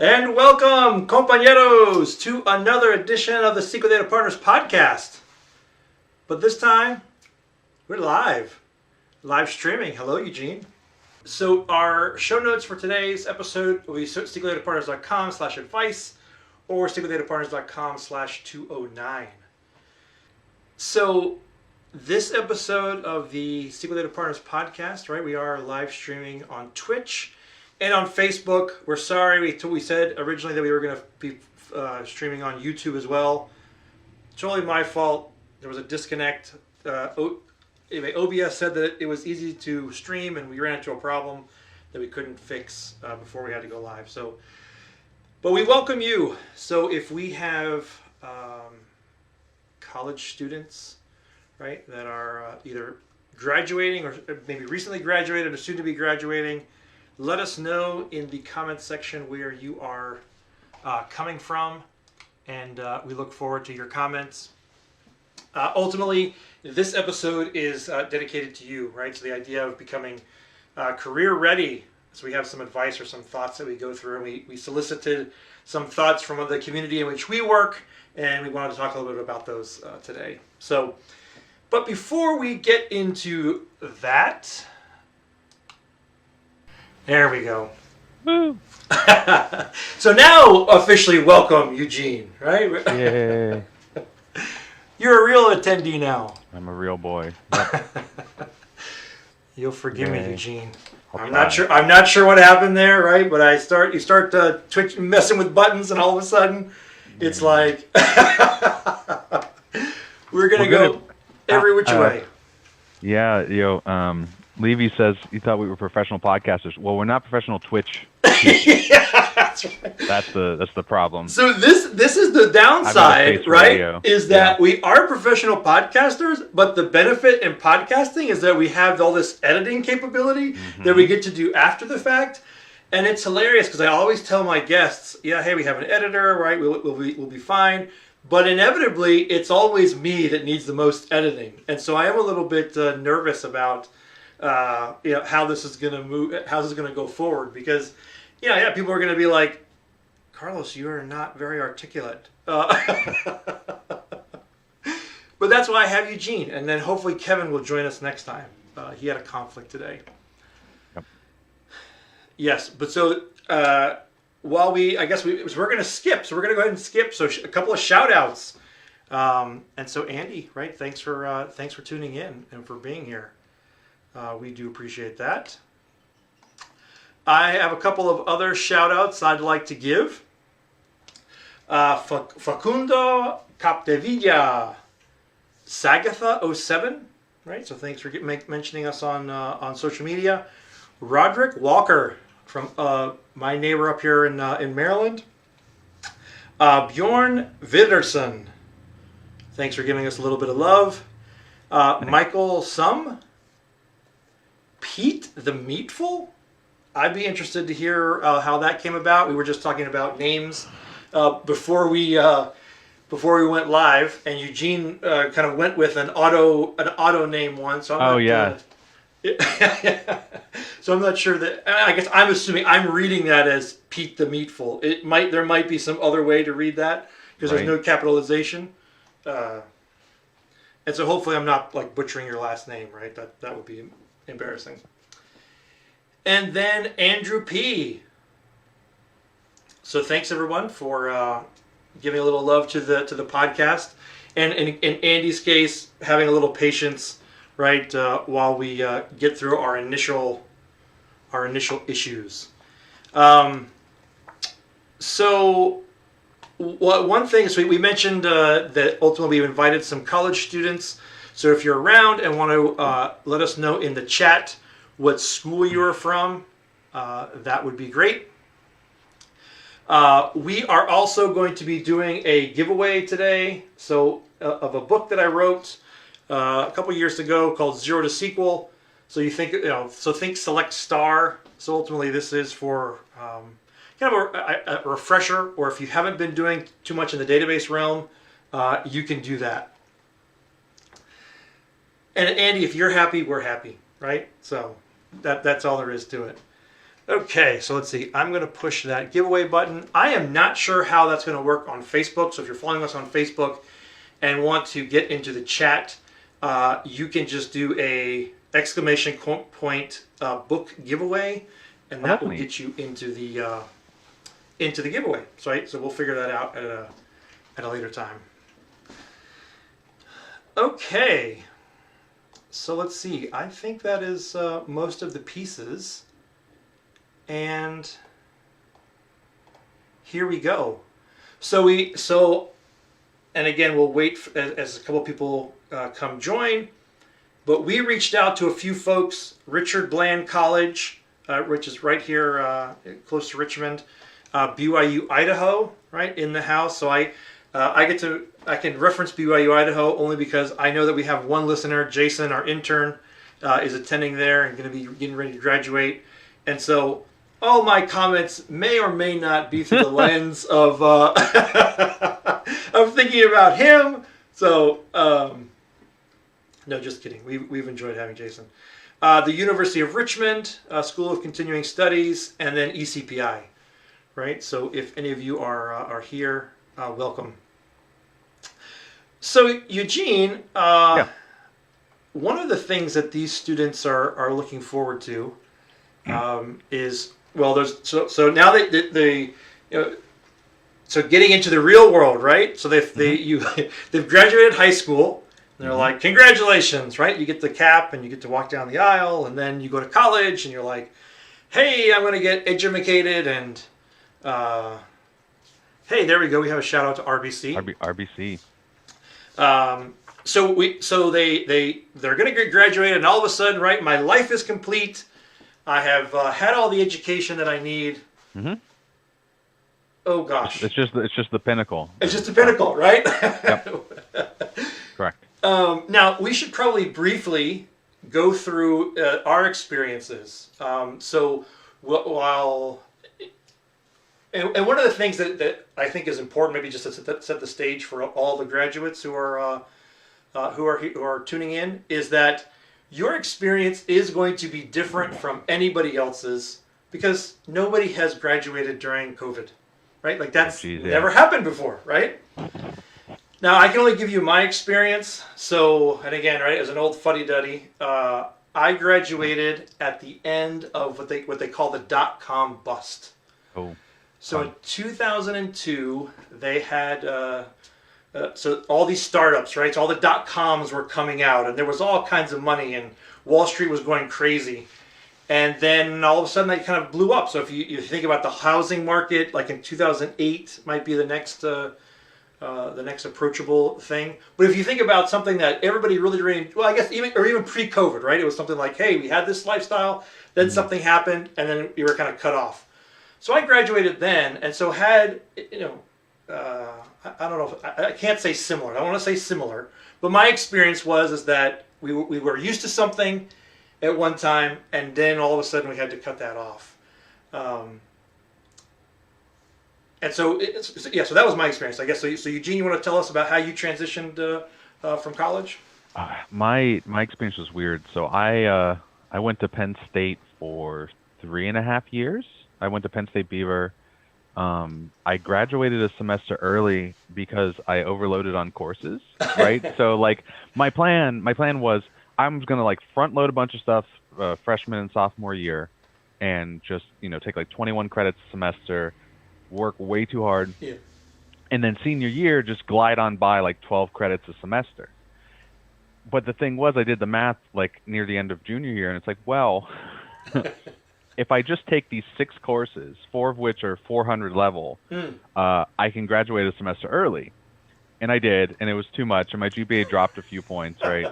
And welcome, compañeros, to another edition of the SQL Data Partners Podcast. But this time, we're live streaming. Hello, Eugene. So our show notes for today's episode will be SQLDataPartners.com/advice or SQLDataPartners.com/209. So this episode of the SQL Data Partners Podcast, right, we are live streaming on Twitch and on Facebook. We're sorry, we said originally that we were going to be streaming on YouTube as well. Totally my fault. There was a disconnect. Anyway, OBS said that it was easy to stream, and we ran into a problem that we couldn't fix before we had to go live. So, but we welcome you. So if we have college students, right, that are either graduating or maybe recently graduated or soon to be graduating, let us know in the comments section where you are coming from, and we look forward to your comments. Ultimately, this episode is dedicated to you, right? So the idea of becoming career ready. So we have some advice or some thoughts that we go through, and we solicited some thoughts from the community in which we work, and we wanted to talk a little bit about those today. So, but before we get into that, there we go. Woo. So now officially welcome Eugene, right? Yay. You're a real attendee now. I'm a real boy. You'll forgive me, Eugene. I'm try. not sure what happened there, right? But you start twitch messing with buttons, and all of a sudden, it's like we're gonna go every which way. Yeah, Levy says you thought we were professional podcasters. Well, we're not professional Twitch. Yeah, that's right. That's the problem. So this is the downside, right? Radio. Is that we are professional podcasters, but the benefit in podcasting is that we have all this editing capability that we get to do after the fact, and it's hilarious because I always tell my guests, hey, we have an editor, right? We'll be fine. But inevitably, it's always me that needs the most editing, and so I am a little bit nervous about how this is going to move, how this is going to go forward, because people are going to be like, Carlos, you are not very articulate. But that's why I have Eugene, and then hopefully Kevin will join us next time. He had a conflict today. Yep. Yes, but so while we're going to skip, so we're going to go ahead and skip. So a couple of shout outs. And so Andy, right? Thanks for tuning in and for being here. We do appreciate that. I have a couple of other shout-outs I'd like to give. Facundo Capdevilla, Sagatha07, right? So thanks for mentioning us on social media. Roderick Walker from my neighbor up here in Maryland. Bjorn Viderson, thanks for giving us a little bit of love. Michael Sum. Pete the Meatful? I'd be interested to hear how that came about. We were just talking about names before we went live, and Eugene kind of went with an auto name one. So so I'm not sure that. I guess I'm assuming I'm reading that as Pete the Meatful. There might be some other way to read that because there's no capitalization, and so hopefully I'm not like butchering your last name, right? That would be embarrassing. And then Andrew P. So thanks everyone for giving a little love to the podcast, and in Andy's case, having a little patience, right, while we get through our initial issues. So one thing is we mentioned that ultimately we've invited some college students. So if you're around and want to let us know in the chat what school you are from, that would be great. We are also going to be doing a giveaway today, so of a book that I wrote a couple years ago called Zero to SQL. So you think, think select star. So ultimately, this is for kind of a refresher, or if you haven't been doing too much in the database realm, you can do that. And Andy, if you're happy, we're happy, right? So that's all there is to it. Okay, so let's see. I'm going to push that giveaway button. I am not sure how that's going to work on Facebook. So if you're following us on Facebook and want to get into the chat, you can just do a exclamation point book giveaway, and that will get you into the giveaway. Right? So we'll figure that out at a later time. Okay. So let's see. I think that is most of the pieces. And here we go. And again, we'll wait as a couple people come join. But we reached out to a few folks. Richard Bland College, which is right here close to Richmond, BYU Idaho, right in the house. So I can reference BYU Idaho only because I know that we have one listener, Jason, our intern, is attending there and going to be getting ready to graduate. And so all my comments may or may not be through the lens of thinking about him. So, no, just kidding. We've enjoyed having Jason. The University of Richmond, School of Continuing Studies, and then ECPI, right? So if any of you are here, welcome. So Eugene, one of the things that these students are looking forward to is, well, so now they so getting into the real world, right? So they've graduated high school. And they're like, congratulations, right? You get the cap and you get to walk down the aisle, and then you go to college and you're like, hey, I'm going to get educated, and hey, there we go. We have a shout out to RBC. RBC. So they're going to get graduated, and all of a sudden, right? My life is complete. I have had all the education that I need. Mm-hmm. Oh gosh, it's just the pinnacle. It's just the pinnacle, right? Yep. Correct. Now we should probably briefly go through our experiences. So while and one of the things that I think is important, maybe just to set the stage for all the graduates who are tuning in, is that your experience is going to be different from anybody else's because nobody has graduated during COVID, right? Like that's never happened before, right? Now I can only give you my experience. So, and again, right, as an old fuddy-duddy, I graduated at the end of what they call the dot-com bust. Oh. So in 2002, they had so all these startups, right? So all the dot-coms were coming out, and there was all kinds of money, and Wall Street was going crazy. And then all of a sudden, they kind of blew up. So if you think about the housing market, like in 2008, might be the next approachable thing. But if you think about something that everybody really, well, I guess even pre-COVID, right? It was something like, hey, we had this lifestyle, then something happened, and then you were kind of cut off. So I graduated then, and so had, I don't know, I can't say similar. I don't want to say similar, but my experience is that we were used to something at one time, and then all of a sudden we had to cut that off. And so, so that was my experience, I guess. So Eugene, you want to tell us about how you transitioned from college? My experience was weird. So I went to Penn State for 3.5 years. I went to Penn State Beaver. I graduated a semester early because I overloaded on courses, right? So like my plan was I'm going to like front load a bunch of stuff freshman and sophomore year and just, take like 21 credits a semester, work way too hard. Yeah. And then senior year, just glide on by like 12 credits a semester. But the thing was, I did the math like near the end of junior year, and it's like, well, if I just take these 6 courses, 4 of which are 400 level, I can graduate a semester early. And I did, and it was too much, and my GPA dropped a few points, right?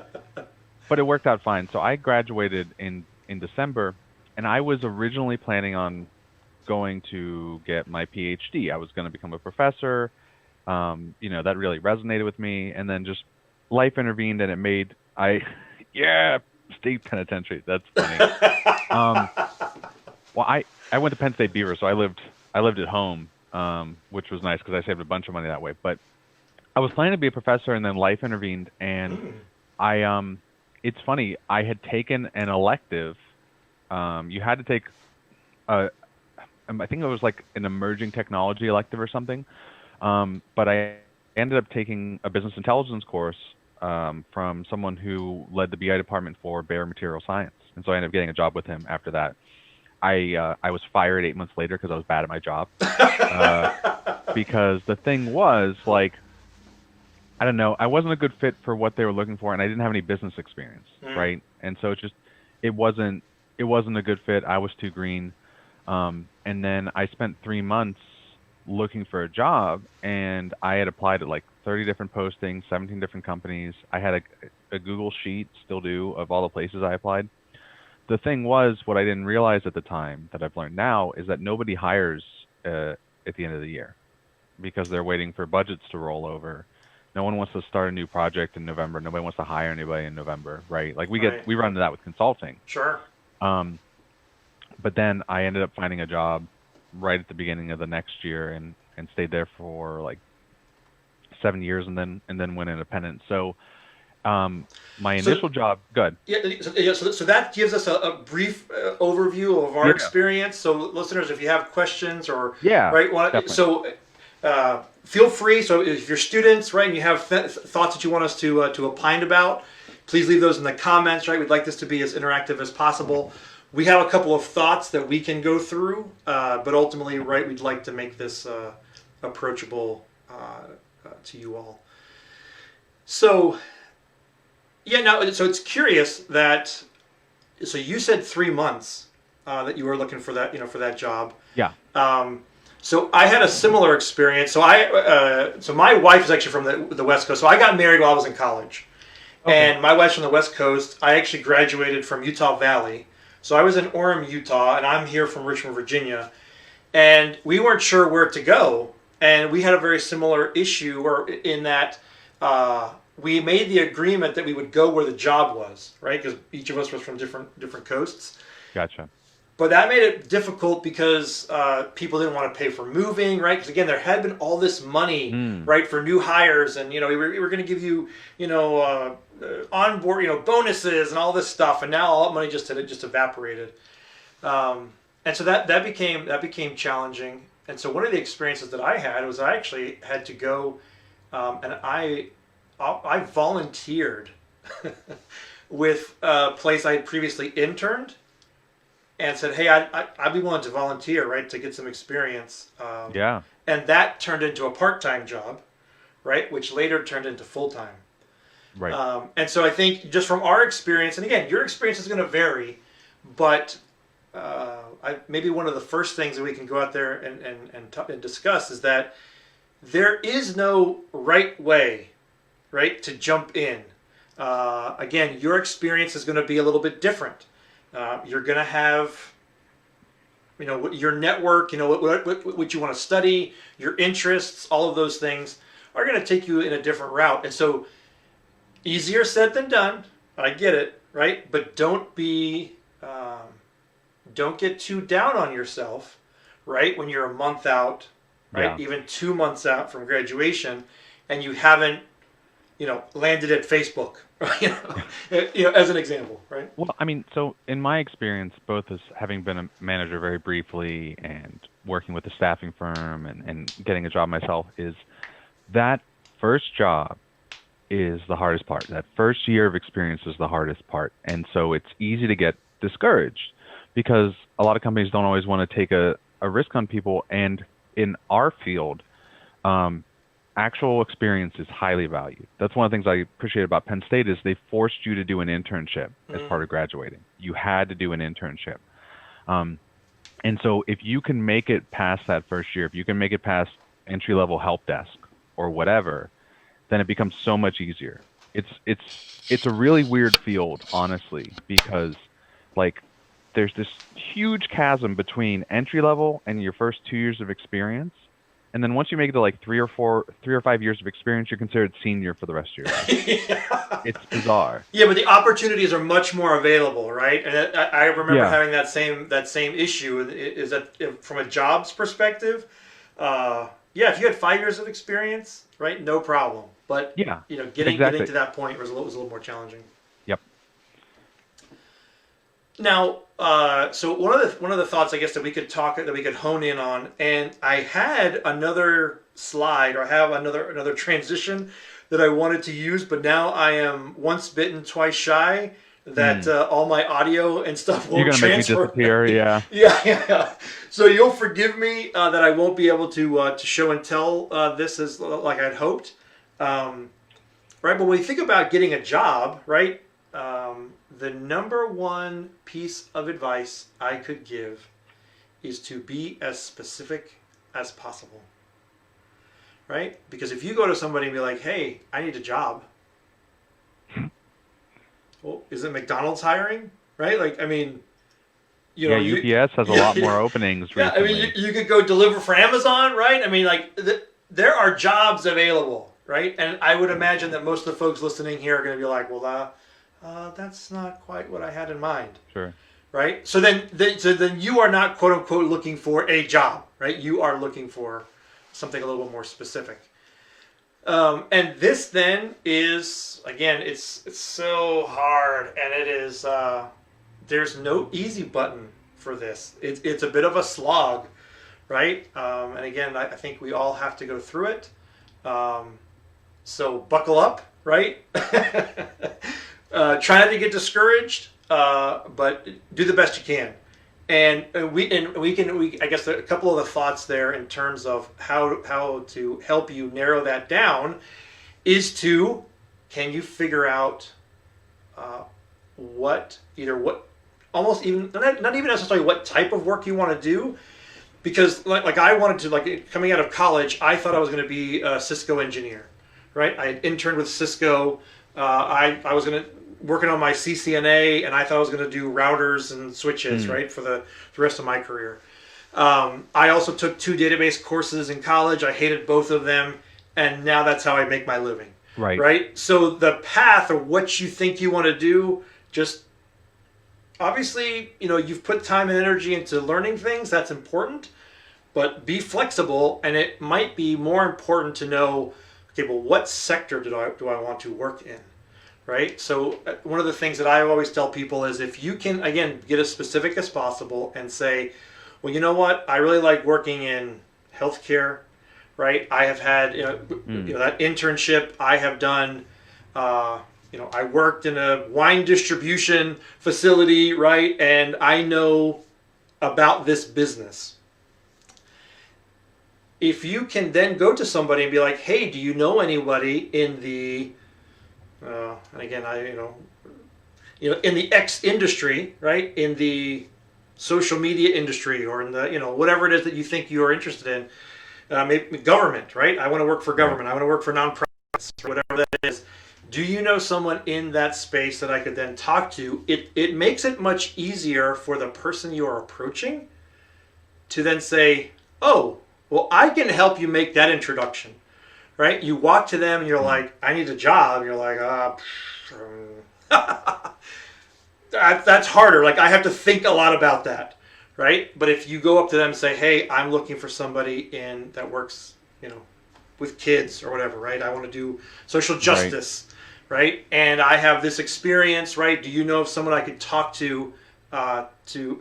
But it worked out fine. So I graduated in December, and I was originally planning on going to get my PhD. I was going to become a professor. That really resonated with me. And then just life intervened, and it made state penitentiary. That's funny. Well, I went to Penn State Beaver, so I lived at home, which was nice because I saved a bunch of money that way. But I was planning to be a professor, and then life intervened, and it's funny. I had taken an elective. You had to take I think it was like an emerging technology elective or something. But I ended up taking a business intelligence course from someone who led the BI department for Bayer Material Science, and so I ended up getting a job with him after that. I was fired 8 months later because I was bad at my job. Because the thing was, like, I don't know, I wasn't a good fit for what they were looking for, and I didn't have any business experience, right? And so it wasn't a good fit. I was too green. And then I spent 3 months looking for a job, and I had applied at like 30 different postings, 17 different companies. I had a Google sheet, still do, of all the places I applied. The thing was, what I didn't realize at the time that I've learned now is that nobody hires at the end of the year because they're waiting for budgets to roll over. No one wants to start a new project in November. Nobody wants to hire anybody in November, right? Like we run into that with consulting. Sure. But then I ended up finding a job right at the beginning of the next year and stayed there for like 7 years and then went independent. So my initial job, good. So that gives us a brief overview of our experience. So listeners, if you have questions or feel free. So if you're students, right, and you have thoughts that you want us to opine about, please leave those in the comments, right? We'd like this to be as interactive as possible. We have a couple of thoughts that we can go through, but ultimately, right, we'd like to make this approachable to you all. So, so it's curious that, so you said 3 months that you were looking for that, for that job. Yeah. So I had a similar experience. So so my wife is actually from the West Coast. So I got married while I was in college. Okay. And my wife's from the West Coast. I actually graduated from Utah Valley. So I was in Orem, Utah, and I'm here from Richmond, Virginia. And we weren't sure where to go. And we had a very similar issue in that we made the agreement that we would go where the job was, right? Because each of us was from different coasts. Gotcha. But that made it difficult because people didn't want to pay for moving, right? Because again, there had been all this money, right, for new hires, and we were going to give you, onboard, bonuses and all this stuff, and now all that money just evaporated, and so that became challenging. And so one of the experiences that I had was I actually had to go, and I volunteered with a place I had previously interned. And said, hey, I'd be willing to volunteer, right, to get some experience. And that turned into a part-time job, right, which later turned into full-time. Right. And so I think just from our experience, and again, your experience is going to vary, but maybe one of the first things that we can go out there and discuss is that there is no right way, right, to jump in. Again, your experience is going to be a little bit different. You're going to have, your network, what you want to study, your interests, all of those things are going to take you in a different route. And so easier said than done. I get it, right? But don't get too down on yourself, right? When you're a month out, right? Yeah. Even 2 months out from graduation and you haven't, landed at Facebook. As an example, right? Well, I mean, so in my experience, both as having been a manager very briefly and working with a staffing firm and getting a job myself, is that first job is the hardest part. That first year of experience is the hardest part. And so it's easy to get discouraged because a lot of companies don't always want to take a risk on people. And in our field, actual experience is highly valued. That's one of the things I appreciate about Penn State is they forced you to do an internship as part of graduating. You had to do an internship. And so if you can make it past that first year, if you can make it past entry-level help desk or whatever, then it becomes so much easier. It's a really weird field, honestly, because like there's this huge chasm between entry-level and your first 2 years of experience. And then once you make it to like 3 or 5 years of experience, you're considered senior for the rest of your life. Yeah. It's bizarre. Yeah, but the opportunities are much more available, right? And I remember having that same issue. Is that from a jobs perspective? If you had 5 years of experience, right, no problem. But getting to that point was a little more challenging. Yep. Now, so one of the thoughts I guess that we could hone in on, and I had another slide, or I have another transition that I wanted to use, but now I am once bitten, twice shy. That all my audio and stuff won't You're gonna transfer. make me disappear, yeah. Yeah. So you'll forgive me that I won't be able to show and tell this as like I'd hoped. Right, but when you think about getting a job, right? The number one piece of advice I could give is to be as specific as possible. Right? Because if you go to somebody and be like, "Hey, I need a job," well, is it McDonald's hiring? Right? Like, I mean, UPS has a lot more openings recently. I mean, you could go deliver for Amazon, right? I mean, like, there are jobs available, right? And I would imagine that most of the folks listening here are going to be like, well, that's not quite what I had in mind. Sure. Right? So then you are not, quote unquote, looking for a job, right? You are looking for something a little bit more specific. And this then is, again, it's so hard, and it is, there's no easy button for this. It's a bit of a slog, right? And again, I think we all have to go through it. So buckle up, right? Try not to get discouraged, but do the best you can. And I guess a couple of the thoughts there in terms of how to help you narrow that down is can you figure out almost even not even necessarily what type of work you want to do, because like I wanted to, like, coming out of college, I thought I was going to be a Cisco engineer, right? I had interned with Cisco. I was going to working on my CCNA, and I thought I was going to do routers and switches, right, for the rest of my career. I also took 2 database courses in college. I hated both of them, and now that's how I make my living. Right? So the path, or what you think you want to do, just obviously, you've put time and energy into learning things. That's important, but be flexible, and it might be more important to know, okay, well, what sector do I want to work in? Right? So one of the things that I always tell people is, if you can, again, get as specific as possible and say, well, you know what? I really like working in healthcare, right? I have had, that internship I have done. I worked in a wine distribution facility, right? And I know about this business. If you can then go to somebody and be like, hey, do you know anybody in the and again, in the X industry, right? In the social media industry, or in the, whatever it is that you think you are interested in, maybe government, right? I want to work for government. I want to work for nonprofits, or whatever that is. Do you know someone in that space that I could then talk to? It makes it much easier for the person you are approaching to then say, oh, well, I can help you make that introduction. Right? You walk to them and you're like, I need a job. And you're like, that's harder. Like, I have to think a lot about that. Right? But if you go up to them and say, hey, I'm looking for somebody that works, with kids or whatever, right? I want to do social justice, right? And I have this experience, right? Do you know of someone I could talk to have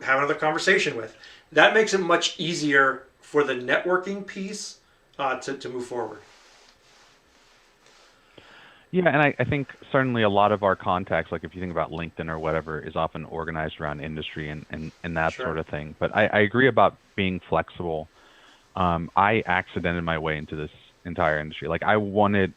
another conversation with? That makes it much easier for the networking piece to move forward. Yeah, and I think certainly a lot of our contacts, like if you think about LinkedIn or whatever, is often organized around industry and that sort of thing. But I agree about being flexible. I accidented my way into this entire industry. Like I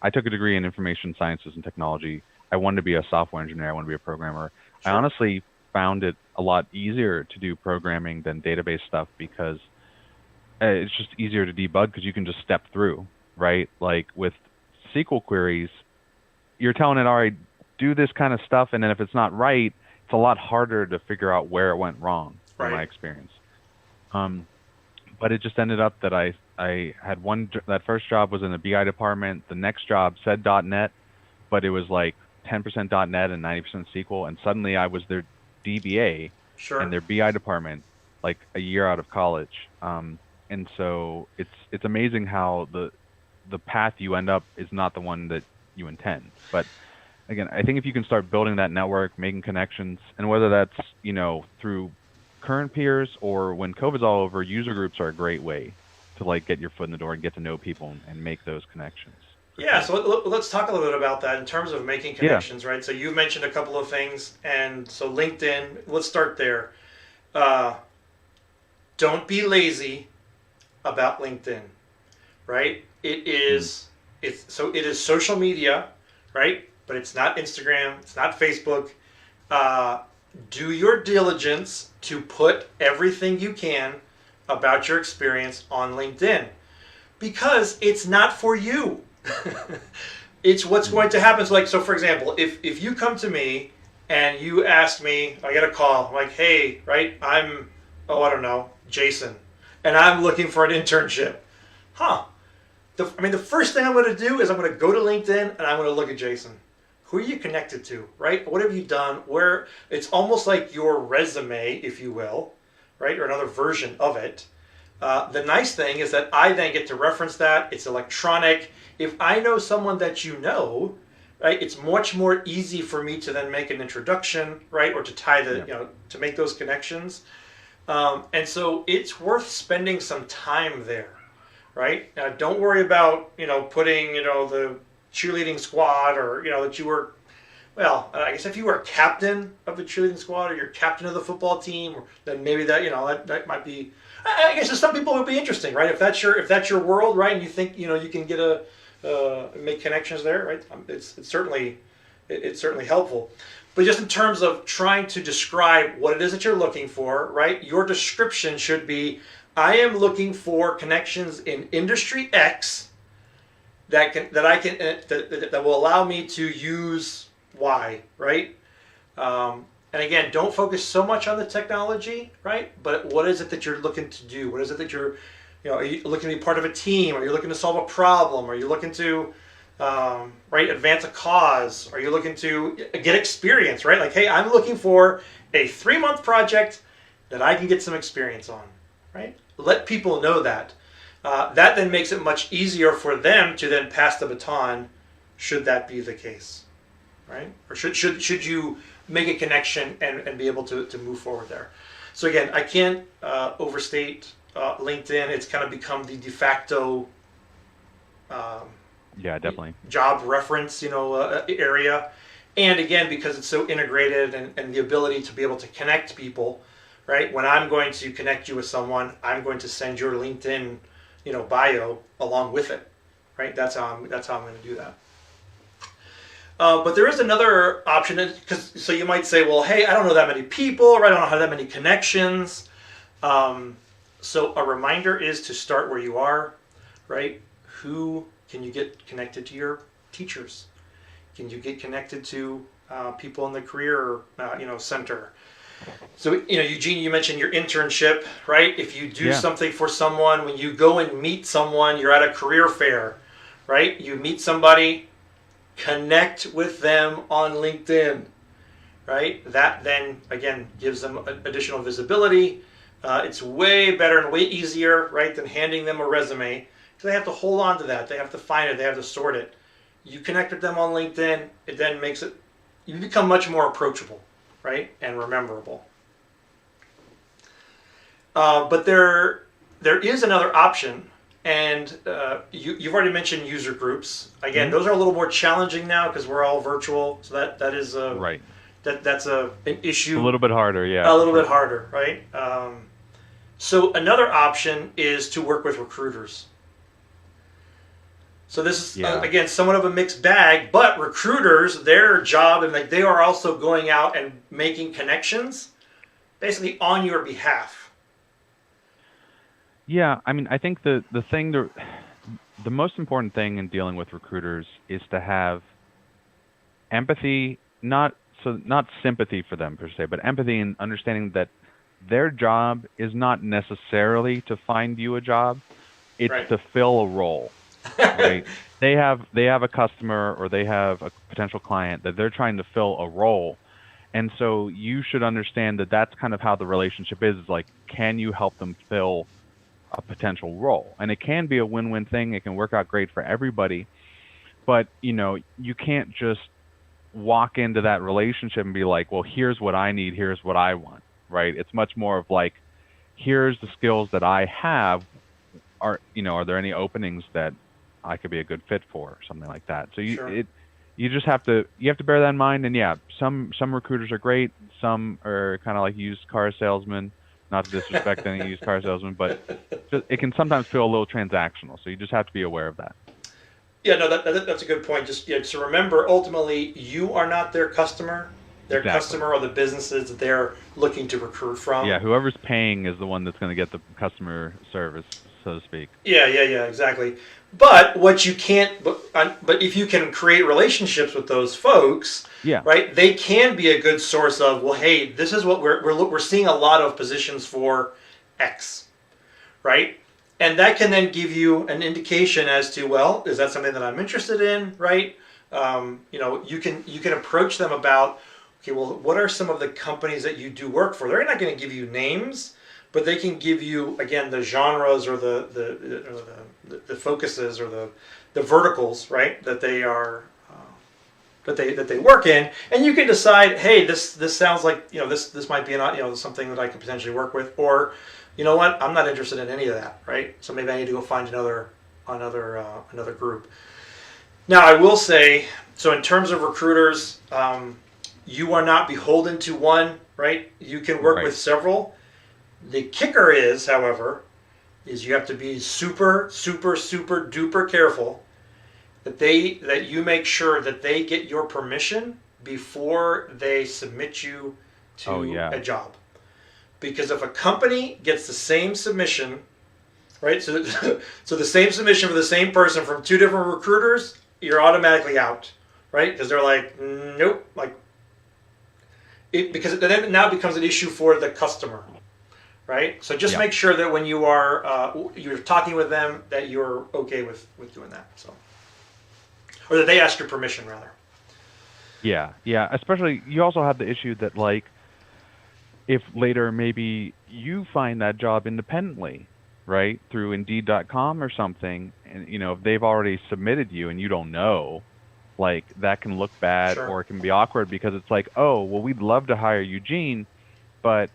took a degree in information sciences and technology. I wanted to be a software engineer. I wanted to be a programmer. Sure. I honestly found it a lot easier to do programming than database stuff, because it's just easier to debug because you can just step through, right? Like with SQL queries, you're telling it, all right, do this kind of stuff, and then if it's not right, it's a lot harder to figure out where it went wrong, from my experience. But it just ended up that I had that first job was in the BI department. The next job said .NET, but it was like 10% .NET and 90% SQL, and suddenly I was their DBA in their BI department, like a year out of college. And so it's amazing how the path you end up is not the one that you intend. But again, I think if you can start building that network, making connections, and whether that's, through current peers or when COVID's all over, user groups are a great way to like get your foot in the door and get to know people and make those connections. Yeah, Sure. so let's talk a little bit about that in terms of making Yeah. connections, right? So you mentioned a couple of things, and so LinkedIn, let's start there. Uh, don't be lazy about LinkedIn, right? Mm. It is social media, right? But it's not Instagram, it's not Facebook. Uh, do your diligence to put everything you can about your experience on LinkedIn because it's not for you. It's what's Mm. going to happen. So for example, if you come to me and you ask me, I get a call, I'm like, hey, right, I don't know, Jason, and I'm looking for an internship. Huh. The first thing I'm going to do is I'm going to go to LinkedIn and I'm going to look at Jason. Who are you connected to, right? What have you done? Where it's almost like your resume, if you will, right, or another version of it. The nice thing is that I then get to reference that. It's electronic. If I know someone that you know, right, it's much more easy for me to then make an introduction, right, or to tie Yeah. to make those connections. And so it's worth spending some time there, right? Now, don't worry about, putting, the cheerleading squad or, that you were, well, I guess if you were a captain of the cheerleading squad or you're captain of the football team, then maybe that might be, I guess to some people it would be interesting, right? If that's your world, right? And you think, you can get make connections there, right? It's certainly helpful. But just in terms of trying to describe what it is that you're looking for, right? Your description should be, I am looking for connections in industry X that will allow me to use Y, right? And again, don't focus so much on the technology, right? But what is it that you're looking to do? What is it that are you looking to be part of a team? Are you looking to solve a problem? Are you looking to, advance a cause? Are you looking to get experience, right? Like, hey, I'm looking for a 3-month project that I can get some experience on, right? Let people know that. That then makes it much easier for them to then pass the baton, should that be the case, right? Or should you make a connection and be able to move forward there? So again, I can't overstate LinkedIn. It's kind of become the de facto Yeah, definitely. job reference, area. And again, because it's so integrated and the ability to be able to connect people, right? When I'm going to connect you with someone, I'm going to send your LinkedIn, bio along with it, right? That's how I'm going to do that. But there is another option, so you might say, well, hey, I don't know that many people, or I don't have that many connections. So a reminder is to start where you are, right? Who can you get connected to? Your teachers? Can you get connected to people in the career, center? So, Eugene, you mentioned your internship, right? If you do Yeah. something for someone, when you go and meet someone, you're at a career fair, right? You meet somebody, connect with them on LinkedIn, right? That then, again, gives them additional visibility. It's way better and way easier, right, than handing them a resume, because they have to hold on to that. They have to find it. They have to sort it. You connect with them on LinkedIn, it then makes it, you become much more approachable, right, and rememberable. But there is another option, and you've already mentioned user groups. Again, those are a little more challenging now because we're all virtual, so that is Right. that's an issue. A little bit harder, yeah. A for little sure. bit harder, right? So another option is to work with recruiters. So this is Yeah. again somewhat of a mixed bag, but recruiters, their job, and like they are also going out and making connections, basically on your behalf. Yeah, I mean, I think the most important thing in dealing with recruiters is to have empathy, not sympathy for them per se, but empathy and understanding that their job is not necessarily to find you a job, it's Right. to fill a role, right? They have a customer or they have a potential client that they're trying to fill a role. And so you should understand that that's kind of how the relationship is like, can you help them fill a potential role? And it can be a win-win thing. It can work out great for everybody, but you can't just walk into that relationship and be like, well, here's what I need, here's what I want, right? It's much more of like, here's the skills that I have. Are there any openings that I could be a good fit for, or something like that? So you just have to bear that in mind. And yeah, some recruiters are great, some are kind of like used car salesmen. Not to disrespect any used car salesman, but it can sometimes feel a little transactional. So you just have to be aware of that. Yeah, no, that's a good point. Just so remember, ultimately, you are not their customer. Their customer are the businesses that they're looking to recruit from. Yeah, whoever's paying is the one that's going to get the customer service, so to speak. Yeah, exactly. But what you can't, but if you can create relationships with those folks, right, they can be a good source of, well, hey, this is what we're seeing a lot of positions for X, right? And that can then give you an indication as to, well, is that something that I'm interested in, right? You can approach them about, okay, well, what are some of the companies that you do work for? They're not going to give you names, but they can give you, again, the genres or the focuses or the verticals, right, that they are that they work in, and you can decide, hey, this sounds like this might be something that I could potentially work with, or you know what, I'm not interested in any of that, right? So maybe I need to go find another group. Now I will say, so in terms of recruiters, you are not beholden to one, right? You can work with several. The kicker is, however, you have to be super, super, super duper careful that you make sure that they get your permission before they submit you to a job. Because if a company gets the same submission, right? So the same submission for the same person from two different recruiters, you're automatically out, right? Because they're like, nope, because then it now becomes an issue for the customer. Right, so just make sure that when you are you're talking with them that you're okay with doing that. So, or that they ask your permission rather. Yeah. Especially, you also have the issue that if later maybe you find that job independently, right, through Indeed.com or something, and if they've already submitted you and you don't know, that can look bad, or it can be awkward because it's like, oh, well, we'd love to hire Eugene, but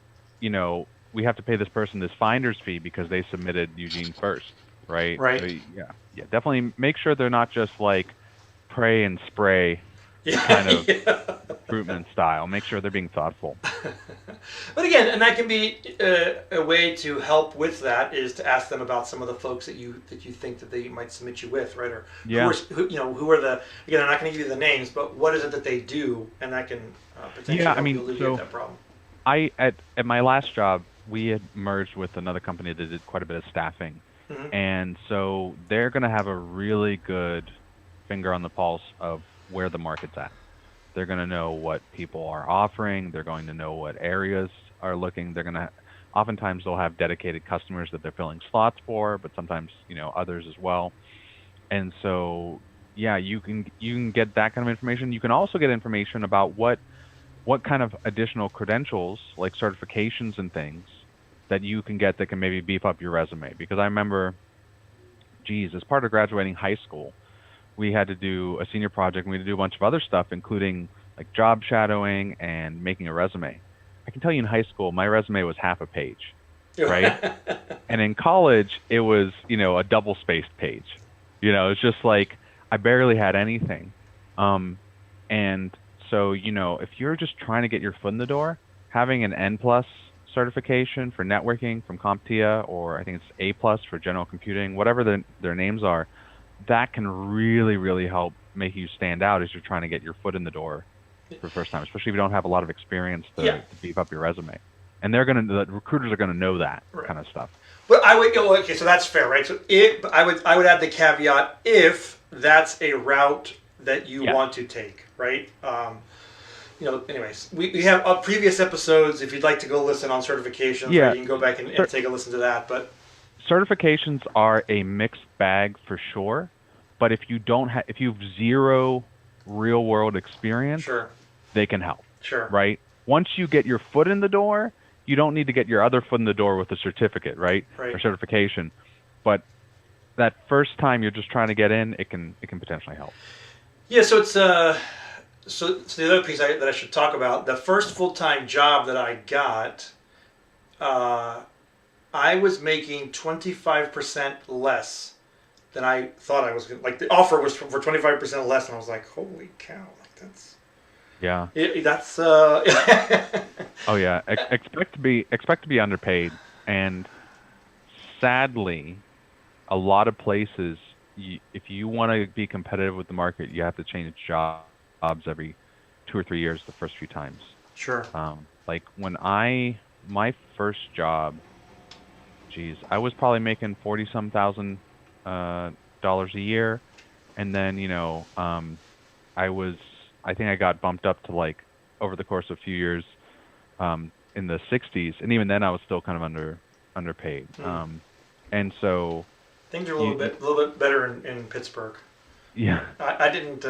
we have to pay this person this finder's fee because they submitted Eugene first, right? Right. So, yeah, definitely make sure they're not just pray and spray kind of recruitment style. Make sure they're being thoughtful. But again, and that can be a way to help with that is to ask them about some of the folks that you think that they might submit you with, right? Or who are the, again, I'm not going to give you the names, but what is it that they do, and that can potentially help you alleviate that problem. At my last job, we had merged with another company that did quite a bit of staffing. Mm-hmm. And so they're going to have a really good finger on the pulse of where the market's at. They're going to know what people are offering. They're going to know what areas are looking. Oftentimes they'll have dedicated customers that they're filling slots for, but sometimes, others as well. And so, you can get that kind of information. You can also get information about what kind of additional credentials, like certifications and things, that you can get that can maybe beef up your resume. Because I remember, as part of graduating high school, we had to do a senior project, and we had to do a bunch of other stuff, including job shadowing and making a resume. I can tell you in high school, my resume was half a page, right? And in college, it was, a double-spaced page. It's just I barely had anything. And so, if you're just trying to get your foot in the door, having an N+ certification for networking from CompTIA, or I think it's A+ for general computing, whatever their names are, that can really, really help make you stand out as you're trying to get your foot in the door for the first time, especially if you don't have a lot of experience to beef up your resume. And the recruiters are going to know that kind of stuff. But okay, so that's fair, right? So I would add the caveat if that's a route that you want to take, right? Anyways, we have previous episodes. If you'd like to go listen on certifications, you can go back and take a listen to that. But certifications are a mixed bag for sure. But if you if you have zero real world experience, they can help. Right? Once you get your foot in the door, you don't need to get your other foot in the door with a certificate, right? Or certification. But that first time you're just trying to get in, it can potentially help. Yeah, so it's So the other piece that I should talk about, the first full-time job that I got, I was making 25% less than I thought I was going to. Like, the offer was for 25% less, and I was like, holy cow, like that's... Yeah. That's... Oh yeah. Expect to be underpaid, and sadly, a lot of places, if you want to be competitive with the market, you have to change jobs every 2 or 3 years the first few times. Sure. Like my first job, geez, I was probably making 40-some thousand dollars a year, and then I think I got bumped up to, like, over the course of a few years, in the 60s, and even then I was still kind of underpaid. And so things are a little bit better in Pittsburgh. Yeah. I didn't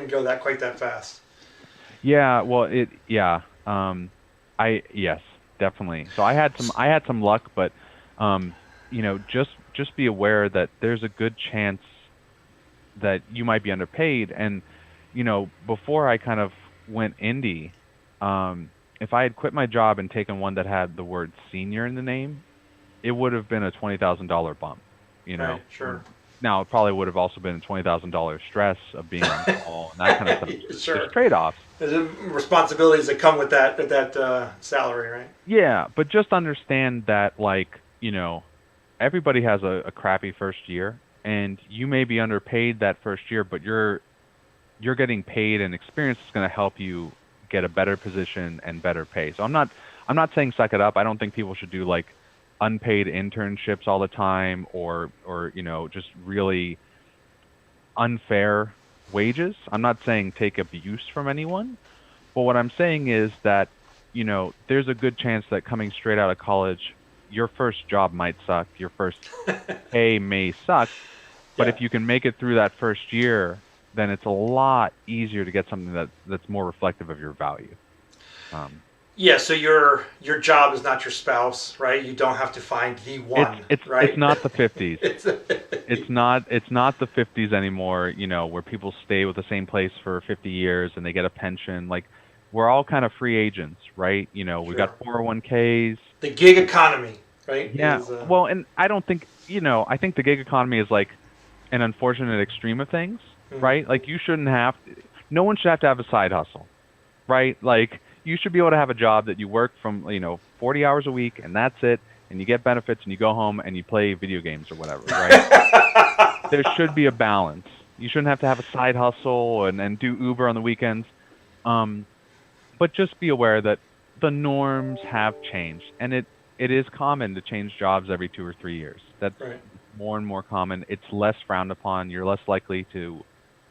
go quite that fast. Yeah, well, yes, definitely. So I had some luck, but just be aware that there's a good chance that you might be underpaid. And before I kind of went indie, if I had quit my job and taken one that had the word senior in the name, it would have been a $20,000 bump. Right, sure. Now, it probably would have also been $20,000 stress of being on call and that kind of stuff. Sure. There's trade-offs. There's responsibilities that come with that salary, right? Yeah, but just understand that, like, everybody has a crappy first year, and you may be underpaid that first year, but you're getting paid, and experience is going to help you get a better position and better pay. So I'm not saying suck it up. I don't think people should do, like, unpaid internships all the time, or just really unfair wages. I'm not saying take abuse from anyone, but what I'm saying is that there's a good chance that coming straight out of college, your first job might suck, your first pay may suck, but if you can make it through that first year, then it's a lot easier to get something that's more reflective of your value. Yeah, so your job is not your spouse, right? You don't have to find the one, right? It's not the 50s. It's not the 50s anymore, where people stay with the same place for 50 years and they get a pension. Like, we're all kind of free agents, right? We've got 401ks. The gig economy, right? Yeah. Well, and I don't think, I think the gig economy is, like, an unfortunate extreme of things, right? Like, no one should have to have a side hustle, right? Like, you should be able to have a job that you work from, 40 hours a week, and that's it, and you get benefits, and you go home and you play video games or whatever, right? There should be a balance. You shouldn't have to have a side hustle and do Uber on the weekends. But just be aware that the norms have changed, and it is common to change jobs every 2 or 3 years. That's more and more common. It's less frowned upon. You're less likely to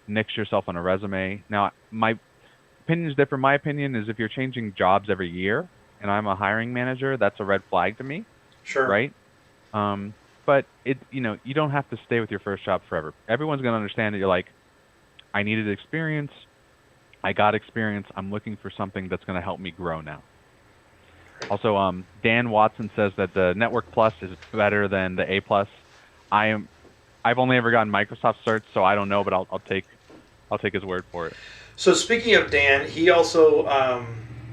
nix yourself on a resume. Now, my opinions differ. My opinion is if you're changing jobs every year, and I'm a hiring manager, that's a red flag to me. Sure. Right? But you don't have to stay with your first job forever. Everyone's going to understand that you're like, I needed experience. I got experience. I'm looking for something that's going to help me grow now. Also, Dan Watson says that the Network Plus is better than the A Plus. I've only ever gotten Microsoft certs, so I don't know, but I'll take his word for it. So speaking of Dan, he also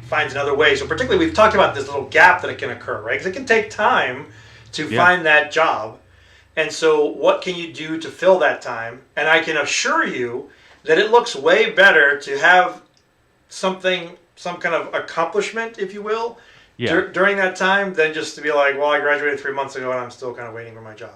finds another way. So particularly, we've talked about this little gap that it can occur, right? Because it can take time to find that job. And so what can you do to fill that time? And I can assure you that it looks way better to have some kind of accomplishment, if you will, during that time than just to be like, well, I graduated 3 months ago and I'm still kind of waiting for my job.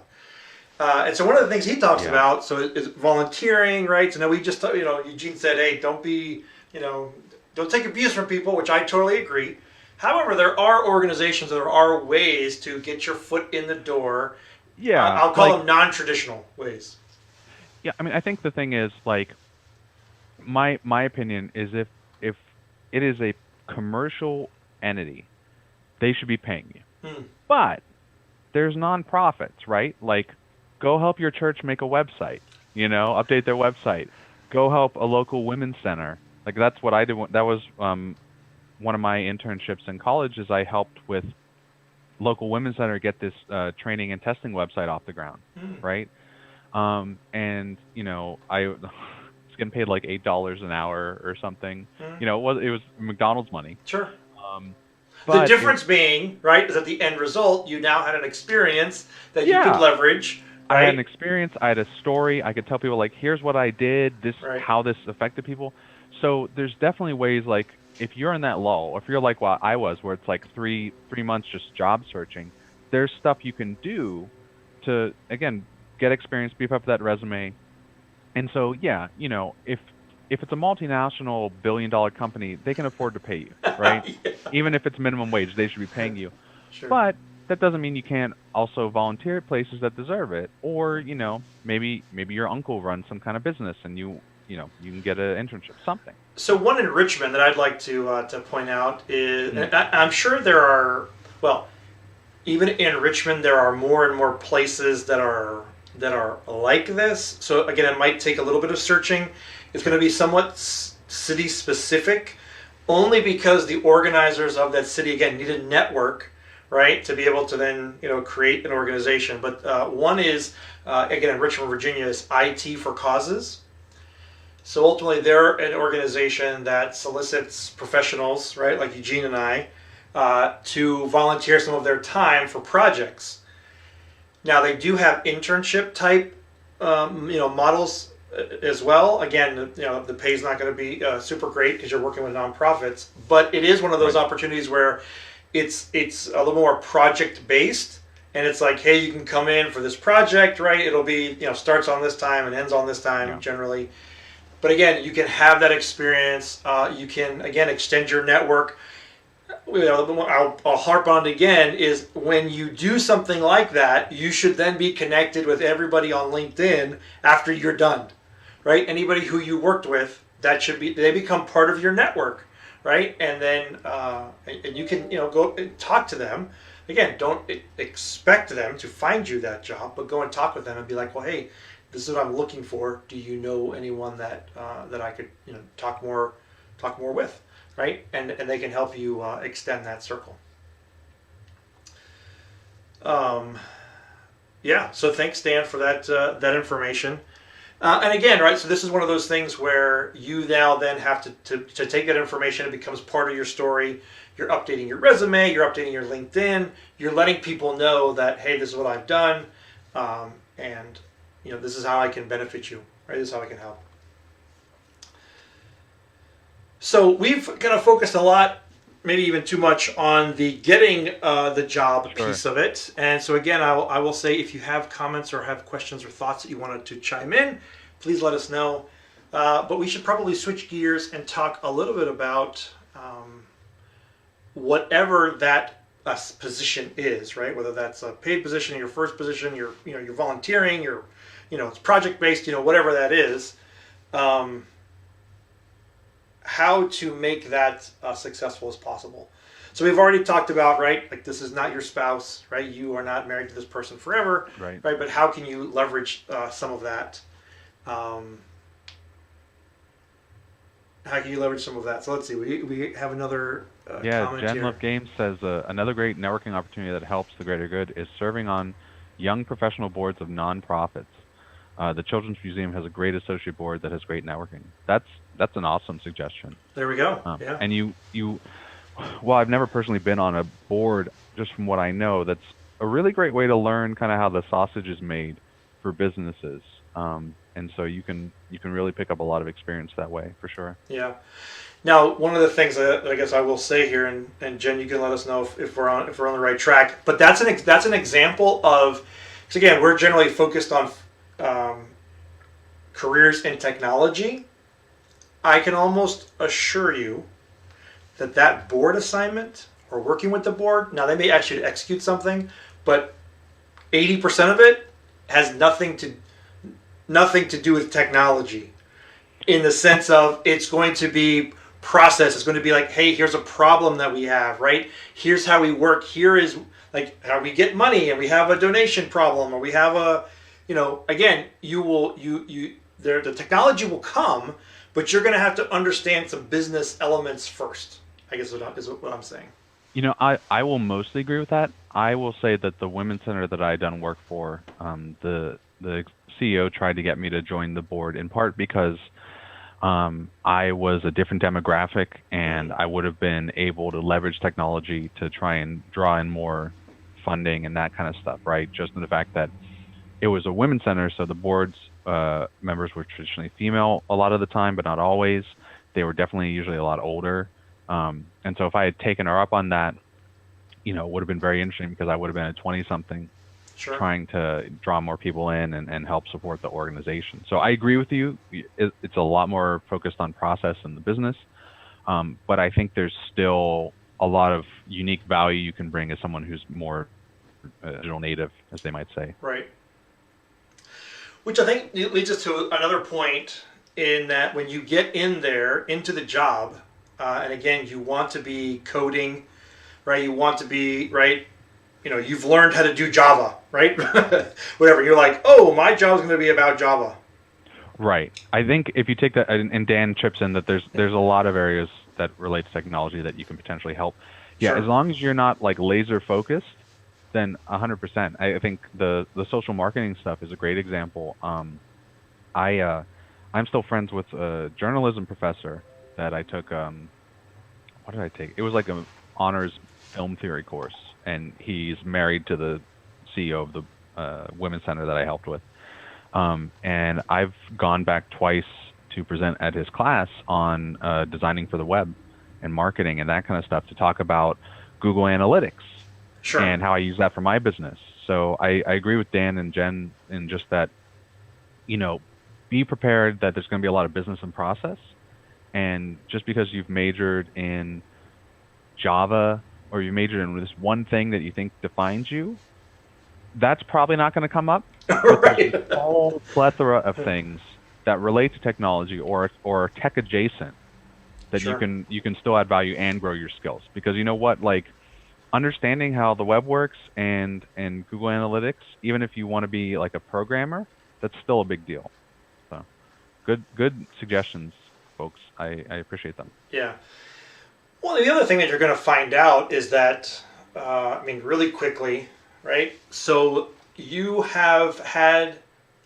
And so one of the things he talks about, is volunteering, right? So now we just, Eugene said, hey, don't take abuse from people, which I totally agree. However, there are organizations, there are ways to get your foot in the door. Yeah. I'll call them non-traditional ways. Yeah, I mean, I think the thing is, like, my opinion is if it is a commercial entity, they should be paying you. But there's nonprofits, right? Like, go help your church make a website, update their website. Go help a local women's center. Like, that's what I did. That was one of my internships in college, is I helped with local women's center get this training and testing website off the ground, right? And, getting paid like $8 an hour or something. Mm-hmm. It was McDonald's money. Sure. But the difference being, right, is at the end result, you now had an experience that you could leverage. Right? I had an experience. I had a story. I could tell people, like, here's what I did, how this affected people. So there's definitely ways, like, if you're in that lull, if you're like what I was, where it's like three months just job searching, there's stuff you can do to, again, get experience, beef up that resume. And so, yeah, if it's a multinational billion-dollar company, they can afford to pay you, right? Yeah. Even if it's minimum wage, they should be paying you. Sure. But that doesn't mean you can't also volunteer at places that deserve it. Or, maybe your uncle runs some kind of business and you can get an internship, something. So one in Richmond that I'd like to point out is, and I'm sure there are, well, even in Richmond, there are more and more places that are like this. So again, it might take a little bit of searching. It's going to be somewhat city specific, only because the organizers of that city, again, need a network, right, to be able to then create an organization. But one is again in Richmond, Virginia, is IT for Causes. So ultimately, they're an organization that solicits professionals, right, like Eugene and I, to volunteer some of their time for projects. Now they do have internship type, models as well. Again, the pay is not going to be super great because you're working with nonprofits, but it is one of those opportunities where it's a little more project based, and it's like, hey, you can come in for this project, right? It'll be starts on this time and ends on this time generally. But again, you can have that experience. You can again extend your network. I'll harp on it again, is when you do something like that, you should then be connected with everybody on LinkedIn after you're done, right? Anybody who you worked with, they become part of your network, right? And then and you can go and talk to them. Again, don't expect them to find you that job, but go and talk with them and be like, well, hey, this is what I'm looking for. Do you know anyone that I could talk more with? Right, and they can help you extend that circle. So thanks, Dan, for that information. And again, right, so this is one of those things where you now then have to take that information. It becomes part of your story. You're updating your resume. You're updating your LinkedIn. You're letting people know that, hey, this is what I've done, and this is how I can benefit you. Right, this is how I can help. So we've kind of focused a lot, maybe even too much, on the getting the job piece of it. And so again, I will say, if you have comments or have questions or thoughts that you wanted to chime in, please let us know. But we should probably switch gears and talk a little bit about whatever that position is, right? Whether that's a paid position, your first position, you're volunteering, it's project based, whatever that is. How to make that successful as possible. So we've already talked about, right, like this is not your spouse, right? You are not married to this person forever, right? But how can you leverage some of that? How can you leverage some of that? So let's see, we have another comment Jen here. Love Games says another great networking opportunity that helps the greater good is serving on young professional boards of nonprofits. The Children's Museum has a great associate board that has great networking. That's an awesome suggestion. There we go. And well, I've never personally been on a board, just from what I know, that's a really great way to learn kind of how the sausage is made for businesses. And so you can really pick up a lot of experience that way, for sure. Yeah. Now, one of the things that I guess I will say here, and Jen, you can let us know if we're on the right track. But that's an example of, because again, we're generally focused on careers in technology. I can almost assure you that board assignment or working with the board, now they may ask you to execute something, but 80% of it has nothing to do with technology, in the sense of it's going to be process. It's going to be like, hey, here's a problem that we have, right? Here's how we work. Here is like how we get money, and we have a donation problem, or we have a, again, the technology will come, but you're going to have to understand some business elements first, I guess is what I'm saying. I will mostly agree with that. I will say that the Women's Center that I done work for, the CEO tried to get me to join the board, in part because I was a different demographic, and I would have been able to leverage technology to try and draw in more funding and that kind of stuff, right? Just in the fact that it was a women's center, so the board's members were traditionally female a lot of the time, but not always. They were definitely usually a lot older. And so if I had taken her up on that, it would have been very interesting because I would have been a 20-something Sure. trying to draw more people in and help support the organization. So I agree with you. It's a lot more focused on process in the business. But I think there's still a lot of unique value you can bring as someone who's more digital native, as they might say. Right. Which I think leads us to another point in that when you get in there, into the job, and again, you want to be coding, right? You want to be, right? You've learned how to do Java, right? Whatever. You're like, oh, my job is going to be about Java. Right. I think if you take that, and Dan chips in that there's a lot of areas that relate to technology that you can potentially help. Yeah, Sure. as long as you're not like laser focused, then 100%. I think the social marketing stuff is a great example. I'm still friends with a journalism professor that I took. What did I take? It was like an honors film theory course, and he's married to the CEO of the women's center that I helped with. And I've gone back twice to present at his class on designing for the web and marketing and that kind of stuff to talk about Google Analytics. Sure. And how I use that for my business. So I agree with Dan and Jen in just that, be prepared that there's going to be a lot of business and process. And just because you've majored in Java or you majored in this one thing that you think defines you, that's probably not going to come up. Right. There's a whole plethora of things that relate to technology or tech adjacent that Sure. you can still add value and grow your skills. Because you know what, like, understanding how the web works and Google Analytics, even if you want to be like a programmer, that's still a big deal. So, good suggestions, folks. I appreciate them. Yeah. Well, the other thing that you're going to find out is that, really quickly, right? So you have had,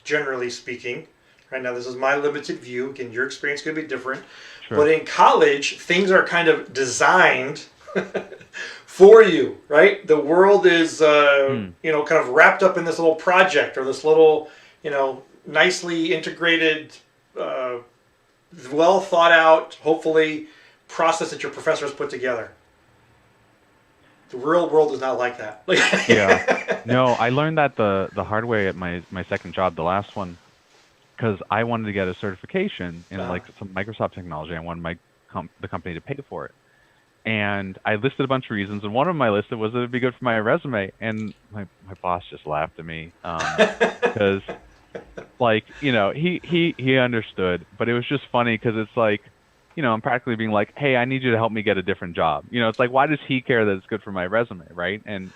generally speaking, right now, this is my limited view. Again, your experience could be different. Sure. But in college, things are kind of designed for you, right? The world is, kind of wrapped up in this little project or this little, nicely integrated, well thought out, hopefully, process that your professor has put together. The real world is not like that. Yeah. No, I learned that the hard way at my second job, the last one, because I wanted to get a certification in like some Microsoft technology. I wanted the company to pay for it. And I listed a bunch of reasons, and one of them I listed was that it'd be good for my resume. And my boss just laughed at me because, he understood, but it was just funny because it's like, I'm practically being like, hey, I need you to help me get a different job. It's like, why does he care that it's good for my resume, right? And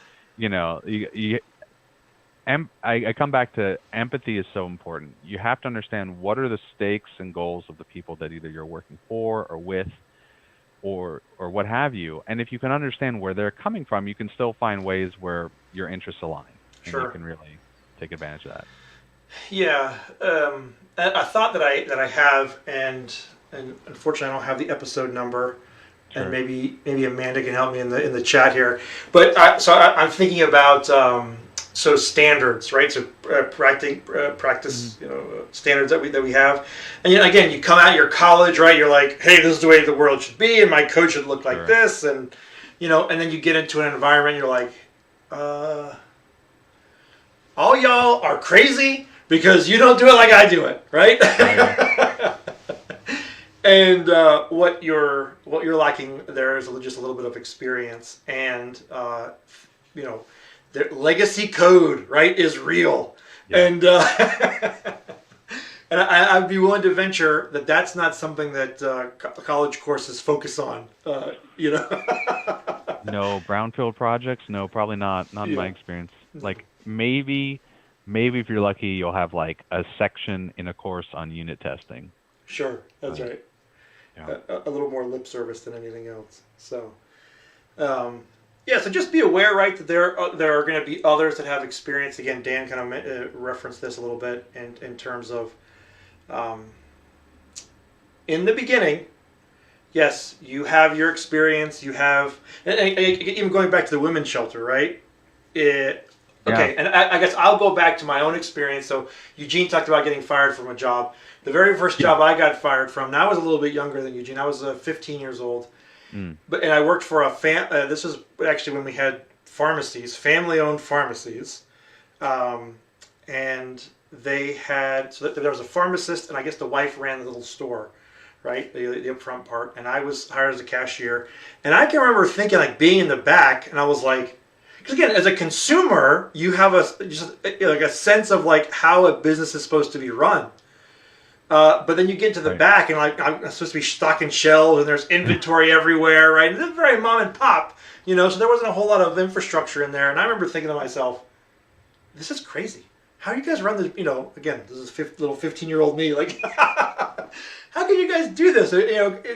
I come back to empathy is so important. You have to understand what are the stakes and goals of the people that either you're working for or with, or what have you. And if you can understand where they're coming from, you can still find ways where your interests align. And Sure. you can really take advantage of that. Yeah. A thought that I have, and unfortunately I don't have the episode number, Sure. and maybe Amanda can help me in the chat here. But I'm thinking about standards, right? So practice, standards that we have. And again, you come out of your college, right? You're like, hey, this is the way the world should be, and my code should look like Sure. this, and and then you get into an environment, you're like, all y'all are crazy because you don't do it like I do it, right? Yeah. And what you're lacking there is just a little bit of experience, and the legacy code, right, is real. Yeah. And and I'd be willing to venture that that's not something that college courses focus on. No brownfield projects. No, probably not. Not in my experience. Like maybe if you're lucky, you'll have like a section in a course on unit testing. Sure, that's right. Yeah. A little more lip service than anything else. So, so just be aware, right, that there are going to be others that have experience. Again, Dan kind of referenced this a little bit in terms of, in the beginning, yes, you have your experience. You have, and even going back to the women's shelter, right? Okay, and I guess I'll go back to my own experience. So Eugene talked about getting fired from a job. The very first job I got fired from, now I was a little bit younger than Eugene. I was 15 years old. And I worked for a this was actually when we had pharmacies, family-owned pharmacies. And they had, so there was a pharmacist, and I guess the wife ran the little store, right? The upfront part. And I was hired as a cashier. And I can remember thinking, like, being in the back, and I was like, because again, as a consumer, you have a sense of like how a business is supposed to be run. But then you get to the back, and like I'm supposed to be stocking shelves, and there's inventory everywhere, right? And it's very mom and pop, so there wasn't a whole lot of infrastructure in there. And I remember thinking to myself, this is crazy. How do you guys run this? Again, this is little 15-year-old me. Like, how can you guys do this?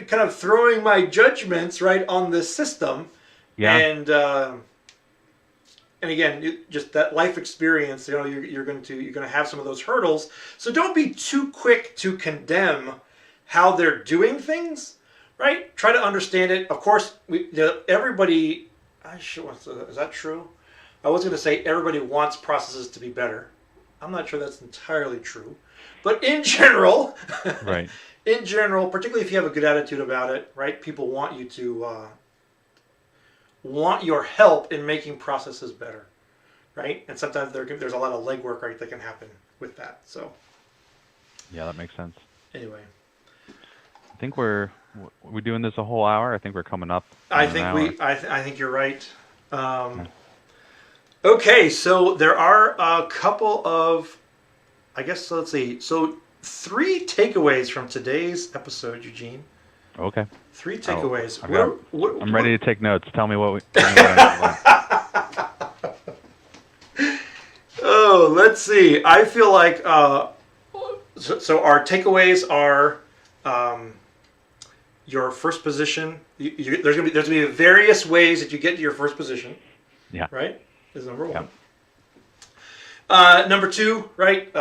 Kind of throwing my judgments right on this system. Yeah. And again, just that life experience, you're going to have some of those hurdles. So don't be too quick to condemn how they're doing things, right? Try to understand it. Of course, everybody. Is that true? I was going to say everybody wants processes to be better. I'm not sure that's entirely true, but in general, right? In general, particularly if you have a good attitude about it, right? People want you to. Want your help in making processes better, right? And sometimes there's a lot of legwork, right, that can happen with that. So, yeah, that makes sense. Anyway, I think we're doing this a whole hour. I think we're coming up. I think you're right. Okay, so there are a couple of, I guess. Let's see. So 3 takeaways from today's episode, Eugene. Okay. 3 takeaways. I'm ready to take notes. Tell me what Oh, let's see. I feel like so our takeaways are your first position. There's gonna be various ways that you get to your first position. Yeah. Right. Is number 1. Yeah. Number 2, right?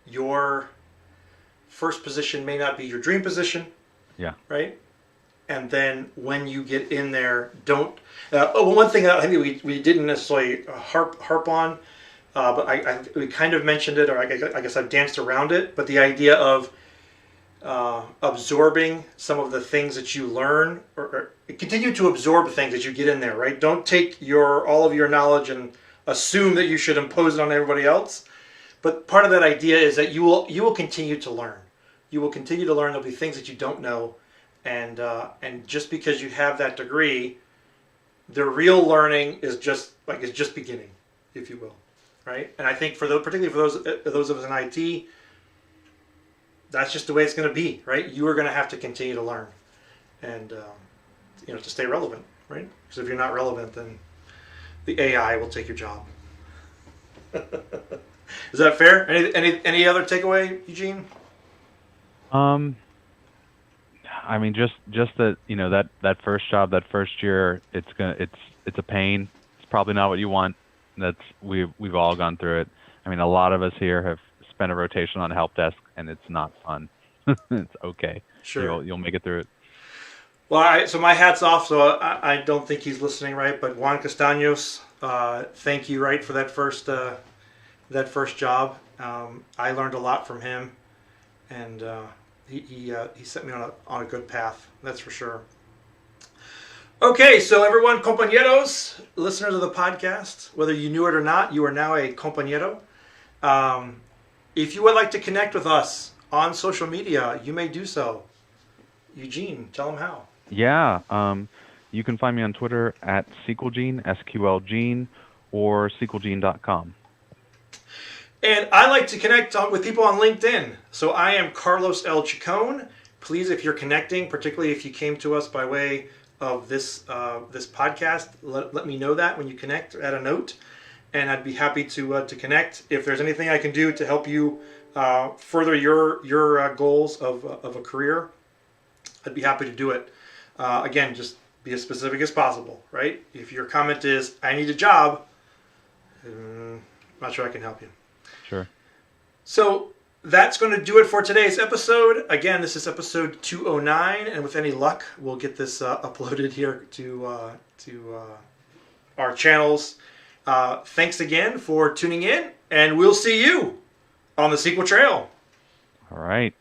Your first position may not be your dream position. Yeah. Right? And then when you get in there, don't... one thing I think we didn't necessarily harp on, but we kind of mentioned it, or I guess I've danced around it, but the idea of absorbing some of the things that you learn, or continue to absorb things that you get in there, right? Don't take all of your knowledge and assume that you should impose it on everybody else. But part of that idea is that you will continue to learn. You will continue to learn. There'll be things that you don't know, and just because you have that degree, the real learning is just beginning, if you will, right? And I think particularly for those of us in IT, that's just the way it's going to be, right? You are going to have to continue to learn, and to stay relevant, right? Because if you're not relevant, then the AI will take your job. Is that fair? Any other takeaway, Eugene? I mean, just that that first job, that first year, it's a pain. It's probably not what you want. We've all gone through it. I mean, a lot of us here have spent a rotation on a help desk, and it's not fun. It's okay. Sure, you'll make it through it. Well, so my hat's off. So I don't think he's listening, right? But Juan Castaños, thank you, right, for that first job. I learned a lot from him, and he set me on a good path. That's for sure. Okay, so everyone, compañeros, listeners of the podcast, whether you knew it or not, you are now a compañero. If you would like to connect with us on social media, you may do so. Eugene, tell them how. Yeah, you can find me on Twitter at SQLGene, SQLGene, or SQLGene.com. And I like to connect with people on LinkedIn. So I am Carlos L. Chacon. Please, if you're connecting, particularly if you came to us by way of this podcast, let me know that when you connect. Add a note, and I'd be happy to connect. If there's anything I can do to help you further your goals of a career, I'd be happy to do it. Again, just be as specific as possible, right? If your comment is, I need a job, I'm not sure I can help you. Sure. So that's going to do it for today's episode. Again, this is episode 209, and with any luck, we'll get this uploaded here to our channels. Thanks again for tuning in, and we'll see you on the SQL Trail. All right.